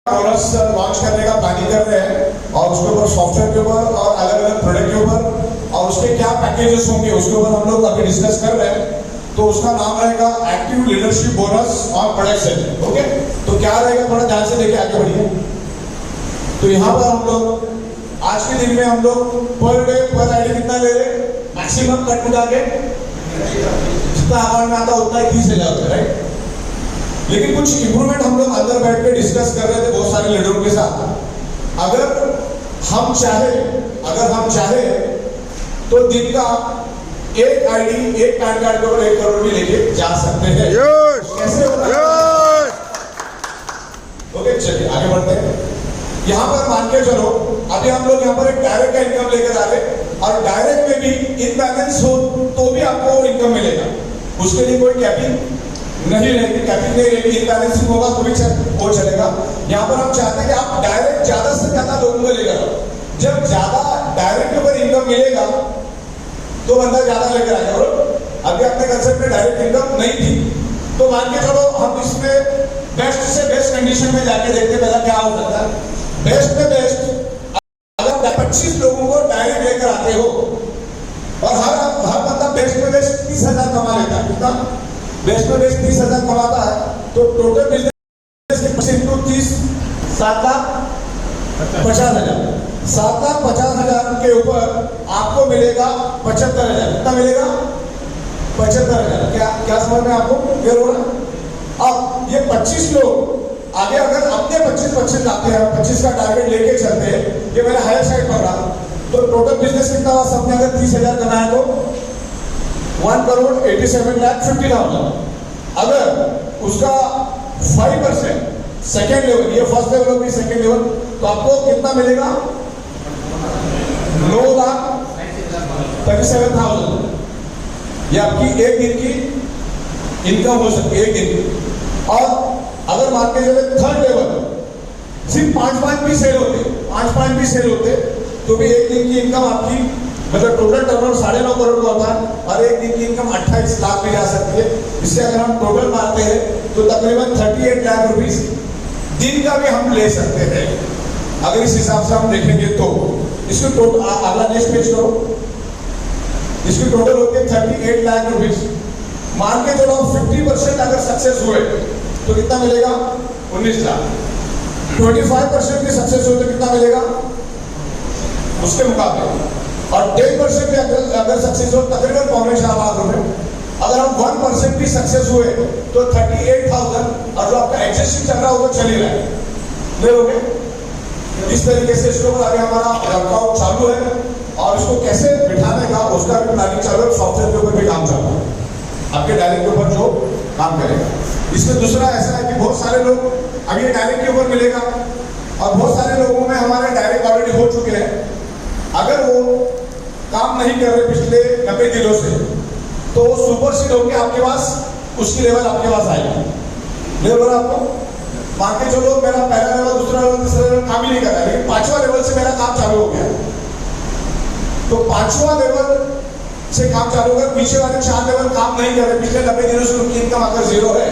Bonus launch करने का planning कर रहे हैं और उसके ऊपर सॉफ्टवेयर के ऊपर और अलग अलग प्रोडक्ट के ऊपर और उसके क्या पैकेजेस होंगे उसके ऊपर हम लोग अभी डिस्कस कर रहे हैं। तो उसका नाम रहेगा एक्टिव लीडरशिप बोनस और प्रोडक्शन। ओके, तो क्या रहेगा थोड़ा ध्यान से देखिए, आगे बढ़िए। तो यहाँ पर हम लोग आज के दिन में हम लोग पर डे पर आईडी कितना ले रहे, मैक्सिमम कट उठा के जितना अमाउंट में आता उतना ही 30,000 होता है, राइट। लेकिन कुछ इंप्रूवमेंट हम लोग अंदर बैठ के डिस्कस कर रहे थे बहुत सारे लीडरों के साथ। अगर हम चाहे तो दिन का एक आईडी एक पैन कार्ड के ऊपर 1 करोड़ भी लेके जा सकते हैं। कैसे होगा? ओके, चलिए आगे बढ़ते हैं। यहाँ पर मान के चलो अभी हम लोग यहाँ पर एक डायरेक्ट का इनकम लेकर आ रहे और डायरेक्ट में भी इनबैलेंस हो तो भी आपको इनकम मिलेगा, उसके लिए कोई कैपिंग नहीं रहेगी। कैपिंग नहीं रहेगी, इनबैलेंसिंग होगा तो भी वो चलेगा। यहाँ पर हम चाहते हैं कि आप डायरेक्ट ज्यादा से ज्यादा लोगों को लेकर आओ। जब ज्यादा डायरेक्ट के ऊपर इनकम मिलेगा तो बंदा ज्यादा लेकर आएगा। और अभी अपने कंसेप्ट में डायरेक्ट इनकम नहीं थी, तो मान के चलो हम इसमें बेस्ट से बेस्ट कंडीशन में जाके देखते पहला क्या हो सकता है। बेस्ट में बेस्ट अगर 25 लोगों को डायरेक्ट लेकर आते हो और हर बंदा बेस्ट में बेस्ट 30,000 कमा लेता है, कितना बेस्ट में बेस्ट 30,000 कमाता है, तो टोटल बिजनेस इंटू 30 7,50,000 7,50,000 के ऊपर आपको मिलेगा 75,000। कितना मिलेगा? 75,000। क्या समझ में आपको क्लियर हो रहा? अब ये 25 लोग आगे अगर अपने 25 लाते हैं, 25 का टारगेट लेके चलते हैं, ये मैंने हायर साइड पढ़ा, तो टोटल बिजनेस कितना हुआ? सबने अगर 30,000 कमाया तो 1,87,50,000। अगर उसका 5% सेकेंड लेवल, ये फर्स्ट लेवल होगी, सेकेंड लेवल, तो आपको कितना मिलेगा? 9,37,000। ये आपकी एक दिन की इनकम हो सकती है, एक दिन की। और अगर मान के चले थर्ड लेवल सिर्फ 5 भी सेल होते, 5 भी सेल होते तो भी एक दिन की इनकम आपकी मतलब टोटल टर्नओवर 9.5 करोड़ का होता है और एक दिन की इनकम 28 लाख भी जा सकती है। इससे अगर हम टोटल मारते हैं तो तकरीबन 38 लाख रुपीस दिन का भी हम ले सकते हैं। अगर इस हिसाब से हम देखेंगे तो इसको टोटल अगला नेक्स्ट पेज करो, इसकी टोटल होती है 38 लाख रुपीस। मान के चलो 50% अगर सक्सेस हुए तो कितना मिलेगा? 19 लाख। 25% भी सक्सेस हुए तो कितना मिलेगा उसके मुकाबले? और 10% भी अगर सक्सेस हो तकरीबन 4.5 लाख रुपए। अगर हम 1% भी सक्सेस हुए तो 38,000, और जो आपका एग्जिस्टिंग चल रहा हो तो चल ही रहा है, नहीं हो गए। इस तरीके से इसके ऊपर अभी हमारा वर्कआउट चालू है और इसको कैसे बिठाने का उसका भी प्लानिंग चालू है। सॉफ्टवेयर के ऊपर भी काम चालू है, आपके डायरेक्ट के ऊपर जो काम करेगा। इसमें दूसरा ऐसा है कि बहुत सारे लोग अभी डायरेक्ट के ऊपर मिलेगा और बहुत सारे लोगों में हमारे डायरेक्ट ऑलरेडी हो चुके हैं। अगर वो काम नहीं कर रहे पिछले 90 दिनों से तो वो सुपर सीड होकर आपके पास उसकी लेवल आपके पास आएगी। लेवल आपको मान के चलो मेरा पहला लेवल, दूसरा लेवल, तीसरा लेवल काम ही नहीं कर रहा है, लेकिन 5वां लेवल से मेरा काम चालू हो गया। तो 5वां लेवल से काम चालू होगा, पीछे वाले 4 लेवल काम नहीं कर रहे, पिछले 90 दिनों से उनकी इनकम अगर 0 है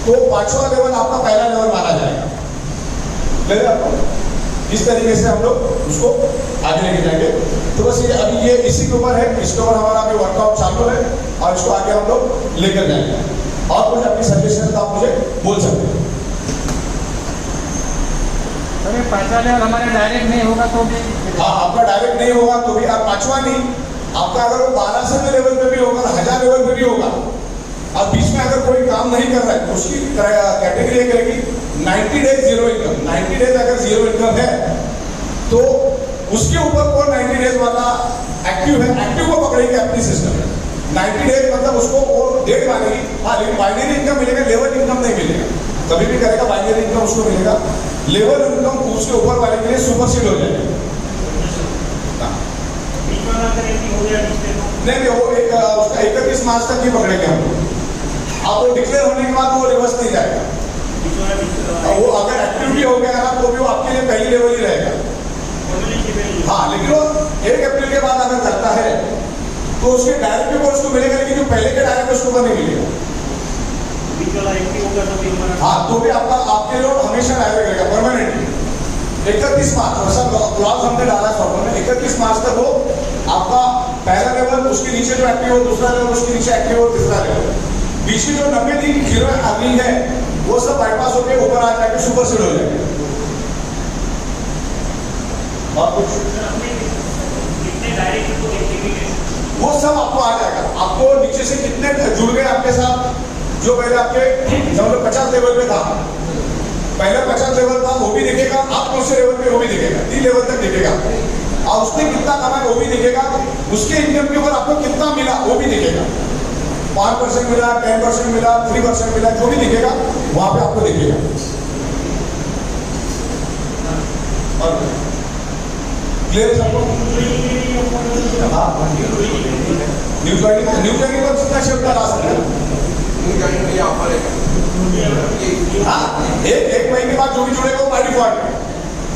तो 5वां लेवल आपका पहला लेवल माना जाएगा। ले आपको इस तरीके से हम लोग उसको आगे लेके जाएंगे। तो बस ये अभी ये इसी के ऊपर है, इसके ऊपर हमारा अभी वर्कआउट चालू है और इसको आगे हम लोग लेकर जाएंगे। और कुछ अपनी सजेशन तो आप मुझे बोल सकते हैं। अरे 5वां लेवल हमारे डायरेक्ट नहीं होगा तो भी? हाँ, आपका डायरेक्ट नहीं होगा तो भी, आप 5वां नहीं, आपका अगर वो 1200 लेवल पे भी होगा, 1000 लेवल पे भी होगा, और बीच में अगर कोई काम नहीं कर रहा है तो उसकी कैटेगरी एक रहेगी 90 डेज जीरो इनकम। 90 डेज अगर जीरो इनकम है तो उसके ऊपर कौन 90 डेज वाला एक्टिव है, एक्टिव को पकड़ेगी अपनी सिस्टम में। 90 डेज मतलब उसको वो डेट मानेगी। हाँ, लेकिन बाइनरी इनकम मिलेगा, लेवल इनकम नहीं मिलेगा। कभी भी करेगा बाइनरी इनकम उसको मिलेगा, लेवल इनकम उसके ऊपर वाले के लिए सुपरसीड हो जाएगा। नहीं, वो एक उसका 31 मार्च तक ही पकड़ेंगे हम। अब वो डिक्लेयर होने के बाद वो रिवर्स नहीं जाएगा। वो अगर एक्टिव भी हो गया ना तो भी वो आपके लिए पहली लेवल ही रहेगा। हाँ, लेकिन वो 1 अप्रैल के बाद अगर करता है तो उसके डायरेक्ट ऊपर उसको मिलेगा, लेकिन जो पहले के डायरेक्ट उसको नहीं मिलेगा। बीच वाला एंट्री होगा तो भी हमारा हाँ, तो भी आपका आपके लोड हमेशा डायरेक्ट रहेगा परमानेंटली। 31 मार्च वैसा क्लॉज हमने डाला सॉफ्टवेयर में, 31 मार्च तक वो आपका पहला लेवल, उसके नीचे जो एक्टिव हो दूसरा लेवल, उसके नीचे एक्टिव हो तीसरा लेवल, बीच में जो 90 दिन जीरो अर्निंग है वो सब बाईपास होकर ऊपर आ जाके सुपर सीड हो जाएगा। और कुछ कितने डायरेक्ट को देखेंगे वो सब आपको आ जाएगा। आपको नीचे से कितने जुड़ गए आपके साथ, जो पहले आपके समझ 50 लेवल पे था, पहले 50 लेवल था वो भी दिखेगा, आप कौन से लेवल पे वो भी दिखेगा, 3 लेवल तक दिखेगा, और उसने कितना कमाया वो भी दिखेगा, उसके इनकम के ऊपर आपको कितना मिला वो भी दिखेगा, 5% मिला, 10% मिला, 3% मिला, जो भी दिखेगा वहां पे आपको दिखेगा। और क्लियर है सबको? न्यू ज्वाइनिंग पर कितना शिफ्ट करा सकते हैं? हाँ, एक महीने बाद जो भी जुड़ेगा वो बाय डिफॉल्ट।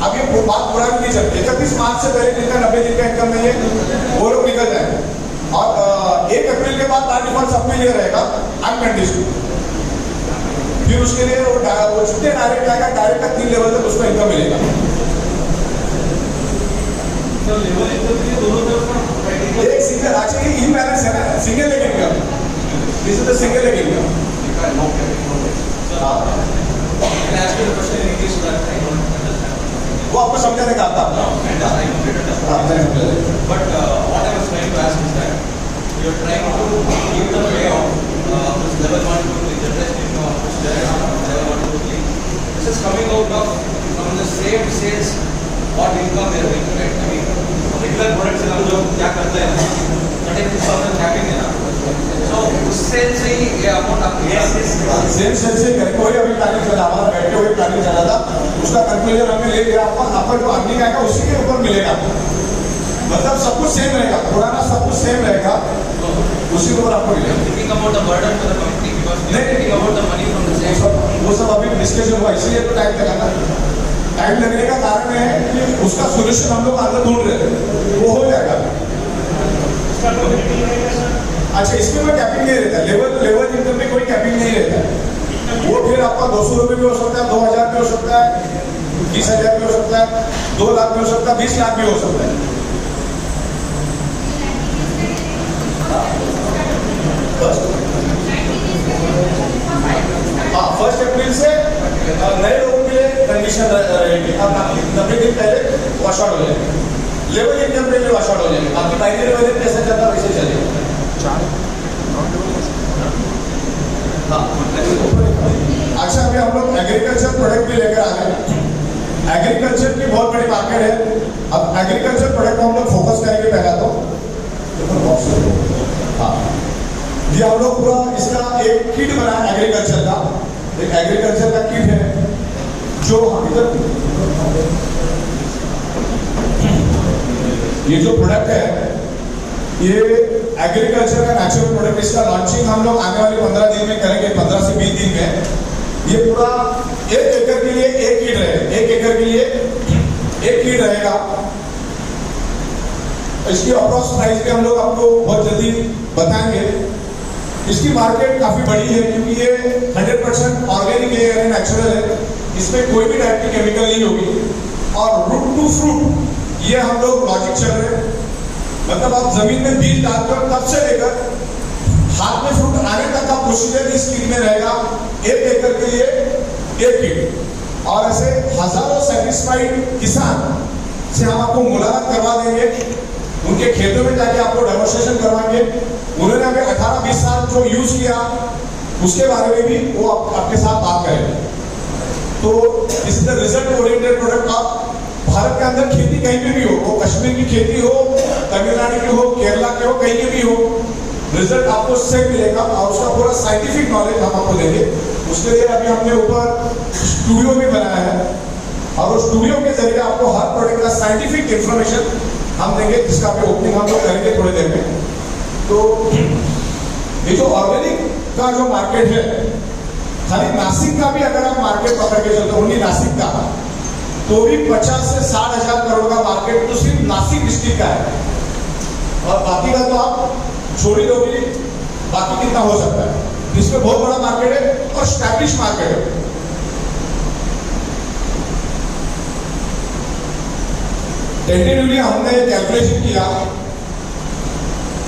अब ये बात पूरा नहीं चलती, 31 मार्च से पहले जिनका 90 दिन का इनकम नहीं है वो लोग निकल जाएंगे, और 1 अप्रैल के बाद बाय डिफॉल्ट सबके लिए रहेगा अनकंडीशनल। फिर उसके लिए वो जितने डायरेक्ट आएगा, डायरेक्ट का 3 लेवल तक उसको इनकम मिलेगा। एक सिंगल एक्चुअली इम्बैलेंस है ना, single leg income, this is the single leg income. वो आपको समझाने का आता है। But what I was trying to ask is that you're trying to give the payout this level 1 to the generation income which level 1 to 3. This is coming out of from the same sales what income they are making, right? I mean regular products से हम लोग क्या करते हैं 36,000 capping है ना, so उस cell से ही ये अमाउंट आपको सेम सेल से करके वही अभी प्लानिंग चला, हमारा बैठे हुए प्लानिंग चला था, उसका कंक्लूजन हमें ले गया, आपका जो अर्निंग आएगा उसी के ऊपर मिलेगा, मतलब सब कुछ सेम रहेगा, पुराना सब कुछ सेम रहेगा, उसी के ऊपर आपको मिलेगा। thinking about the burden to the company because we are thinking about the money from the same. वो सब अभी डिस्कशन हुआ, इसीलिए तो टाइम लगा ना। टाइम लगने का कारण है कि उसका सोल्यूशन हम लोग आगे ढूंढ रहे हैं, वो हो जाएगा। अच्छा, इसमें कोई कैपिंग नहीं रहता, लेवल इनकम में कोई कैपिंग नहीं रहता, वो फिर आपका 200 रुपये भी हो सकता है, 2000 भी हो सकता है, 20,000 भी हो सकता है, 2 लाख भी हो सकता है, 20 लाख भी हो सकता है। हाँ, 1 अप्रैल से नए लोगों के लिए कंडीशन रहेगी, अब 90 दिन पहले वॉश आउट हो जाएंगे, लेवल इनकम के लिए वॉश आउट हो जाएंगे, बाकी बाइनरी लेवल कैसे चलता वैसे चलेगा। हाँ, अच्छा, अभी हम लोग एग्रीकल्चर प्रोडक्ट भी लेकर आ गए। एग्रीकल्चर की बहुत बड़ी मार्केट है, अब एग्रीकल्चर प्रोडक्ट को हम लोग फोकस करेंगे पहला तो। हाँ, ये हम लोग पूरा इसका एक किट बनाया एग्रीकल्चर का, एक एग्रीकल्चर का किट है जो इधर ये जो प्रोडक्ट है ये एग्रीकल्चर का नेचुरल प्रोडक्ट, इसका लॉन्चिंग हम लोग आने वाले 15 दिन में करेंगे, 15 से 20 दिन में। ये पूरा 1 एकड़ के लिए एक किट रहेगा, 1 एकड़ के लिए एक किट रहेगा। इसकी अप्रॉक्स प्राइस भी हम लोग आपको बहुत जल्दी बताएंगे। इसकी मार्केट काफी बड़ी है क्योंकि ये 100% ऑर्गेनिक है यानी नेचुरल है, इसमें कोई भी टाइप की केमिकल नहीं होगी, और रूट टू फ्रूट ये हम लोग लॉजिक चल रहे हैं, मतलब आप जमीन में बीज डालकर तब से लेकर हाथ में फ्रूट आने तक का प्रोसीजर इस किट में रहेगा, 1 एकड़ के लिए एक किट। और ऐसे हजारों सेटिस्फाइड किसान से हम आपको मुलाकात करवा देंगे, उनके खेतों में जाके आपको डेमोन्स्ट्रेशन करवाएंगे, उन्होंने अभी 18-20 साल जो यूज किया उसके बारे में भी वो आपके साथ बात करेंगे। तो इस द रिजल्ट ओरिएंटेड प्रोडक्ट। आप भारत के अंदर खेती कहीं पे भी हो, वो कश्मीर की खेती हो, तमिलनाडु की हो, केरला के हो, कहीं के भी हो, रिजल्ट आपको सेम मिलेगा और उसका पूरा साइंटिफिक नॉलेज हम आपको देंगे। उसके लिए अभी हमने ऊपर स्टूडियो भी बनाया है और उस स्टूडियो के जरिए आपको हर प्रोडक्ट का साइंटिफिक इंफॉर्मेशन हम देंगे, जिसका भी ओपनिंग हम लोग करेंगे थोड़ी देर में। तो ये जो ऑर्गेनिक का जो मार्केट है, खाली नासिक का भी अगर आप मार्केट पकड़ के चलते, ओनली नासिक का, तो भी 50 से 60 हजार करोड़ का मार्केट तो सिर्फ नासिक डिस्ट्रिक्ट का है, और बाकी का तो आप छोड़ ही दोगे, बाकी कितना हो सकता है। जिसमें बहुत बड़ा मार्केट है और स्टैब्लिश मार्केट है। टेंटेटिवली हमने कैलकुलेशन किया,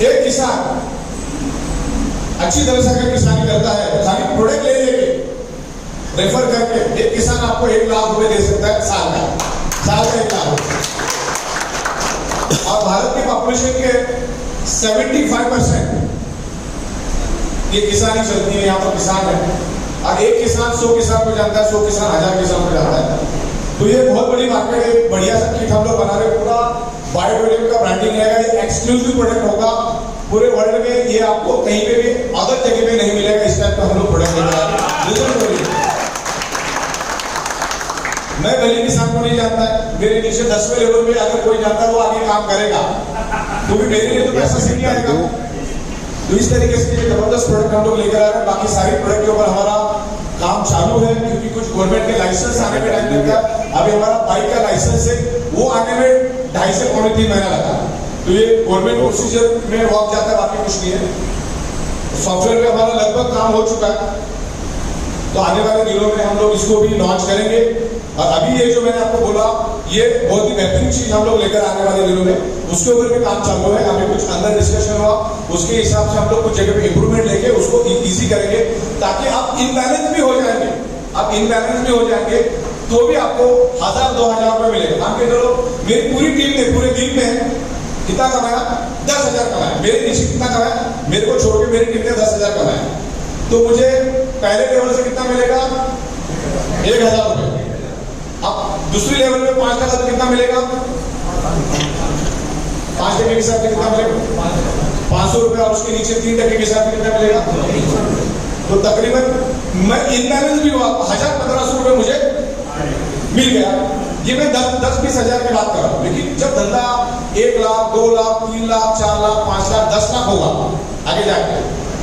एक किसान अच्छी तरह से अगर किसानी करता है तो खाली प्रोडक्ट ले लेके रेफर करके एक किसान आपको 1 लाख रुपए दे सकता है साल का 1 लाख। और भारत की पॉपुलेशन के 75% ये किसानी चलती है, यहाँ पर किसान है। और एक किसान 100 किसान को जानता है, 100 किसान 1000 किसान को जानता है। तो ये बहुत बड़ी मार्केट है। बढ़िया सा किट हम लोग बना रहे, पूरा बायोडोलिम का ब्रांडिंग रहेगा, ये एक्सक्लूसिव प्रोडक्ट होगा पूरे वर्ल्ड में। ये आपको कहीं पे भी अदर जगह पे नहीं मिलेगा। इस टाइप का हम लोग प्रोडक्ट लेकर आ रहे हैं। मैं भले किसान को नहीं जानता है, मेरे नीचे 10वें लेवल पे अगर कोई जानता है वो आगे काम करेगा, क्योंकि मेरे लिए तो पैसा से नहीं आएगा। तो इस तरीके से जबरदस्त प्रोडक्ट हम लोग लेकर आ रहे हैं। बाकी सारी प्रोडक्ट के ऊपर हमारा काम चालू है, क्योंकि कुछ गवर्नमेंट के लाइसेंस आने में टाइम लगता है। अभी हमारा बाइक का लाइसेंस है, वो आने में 2.5 से 3 महीना लगा। तो ये गवर्नमेंट प्रोसीजर में वक्त जाता है, बाकी कुछ नहीं है। सॉफ्टवेयर में हमारा लगभग काम हो चुका है, तो आने वाले दिनों में हम लोग इसको भी लॉन्च करेंगे। और अभी ये जो मैंने आपको बोला, ये बहुत ही बेहतरीन चीज हम लोग लेकर आने वाले दिनों में, उसके ऊपर भी काम चालू है। अभी कुछ अंदर डिस्कशन हुआ, उसके हिसाब से हम लोग कुछ जगह पे इंप्रूवमेंट लेके उसको इजी करेंगे, ताकि आप इनबैलेंस भी हो जाएंगे। आप इनबैलेंस भी हो जाएंगे तो भी आपको 1000-2000 रुपए मिलेगा। मान के चलो मेरी पूरी टीम ने पूरे दिन में कितना कमाया, 10,000 कमाया। मेरे नीचे कितना कमाया, मेरे को छोड़ के मेरी टीम ने 10,000 कमाया। तो मुझे पहले लेवल से कितना मिलेगा, 1,000 रुपए। अब दूसरी लेवल में 5 तो कितना मिलेगा, 5% के हिसाब से कितना मिलेगा, 500 रुपए। और उसके नीचे 3% के हिसाब से कितना मिलेगा। तो तकरीबन मैं इनबैलेंस भी हुआ, 1000-1500 रुपए मुझे मिल गया। ये मैं 10-20 हजार की बात कर रहा हूँ। लेकिन जब धंधा 1 लाख, 2 लाख, 3 लाख, 4 लाख, 5 लाख, 10 लाख होगा आगे जाके,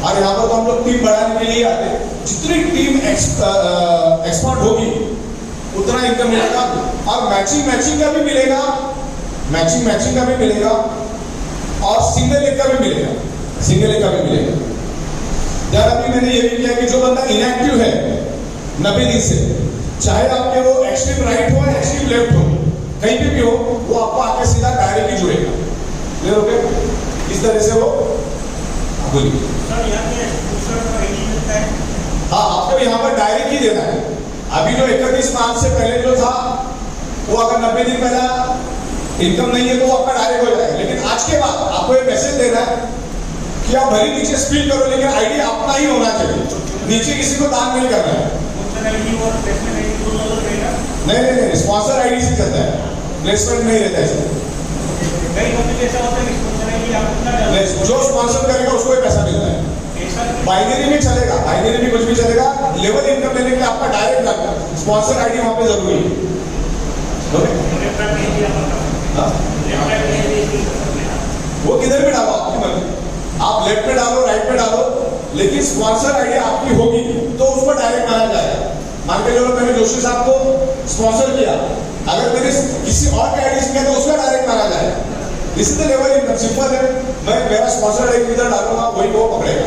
और यहाँ पर तो हम लोग टीम बढ़ाने के लिए आते हैं। जितनी टीम एक्सपर्ट होगी उतना इनकम मिलेगा। और मैचिंग का भी मिलेगा, मैचिंग का भी मिलेगा, और सिंगल लेग का भी मिलेगा, यार अभी मैंने ये भी किया कि जो बंदा इनएक्टिव है 90 दिन से, चाहे आपके वो एक्सट्रीम राइट हो या एक्सट्रीम लेफ्ट हो, कहीं पे भी हो, वो आपको आके सीधा डायरेक्टली जुड़ेगा। क्लियर हो गया? इस तरह से वो बोलिए। हाँ, आपको यहाँ पर डायरेक्ट ही देना है। अभी जो 31 मार्च से पहले जो था, वो अगर 90 दिन पहला इनकम नहीं है तो वो आपका डायरेक्ट हो जाएगा। लेकिन आज के बाद आपको एक मैसेज देना है कि आप भले नीचे स्पीड करो, लेकिन आईडी अपना ही होना चाहिए, नीचे किसी को दान नहीं करना है। नहीं, स्पॉन्सर आईडी से चलता है, प्लेसमेंट नहीं रहता है। जो स्पॉन्सर करेगा उसको ही पैसा मिलता है। बाइनरी में चलेगा, बाइनरी में कुछ भी चलेगा। लेवल इनकम लेने के लिए आपका डायरेक्ट लगता है, स्पॉन्सर आईडी वहां पे जरूरी है। वो किधर भी डालो, आपकी मर्जी। आप लेफ्ट में डालो, राइट में डालो, लेकिन स्पॉन्सर आईडी आपकी होगी तो उसको डायरेक्ट माना जाएगा। मान के चलो मैंने जोशी साहब को स्पॉन्सर किया, अगर मैंने किसी और के आईडी से किया तो उसका डायरेक्ट माना जाएगा। This is the level income. Simple है, मैं मेरा स्पॉन्सर आईडी किधर डालूंगा वही वो पकड़ेगा।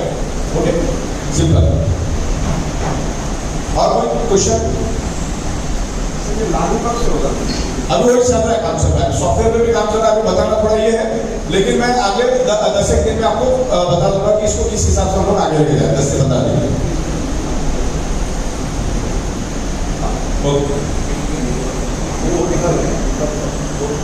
Okay, simple. और कोई क्वेश्चन? लागू कब से होगा? अभी वही चल रहा है, काम चल रहा है, सॉफ्टवेयर पे भी काम चल रहा है। अभी बताना थोड़ा ये है, लेकिन मैं आगे 10 दिन में आपको बता दूंगा कि इसको किस हिसाब से हम लोग आगे लेके जाए। 10 से 15 दिन। वो निकल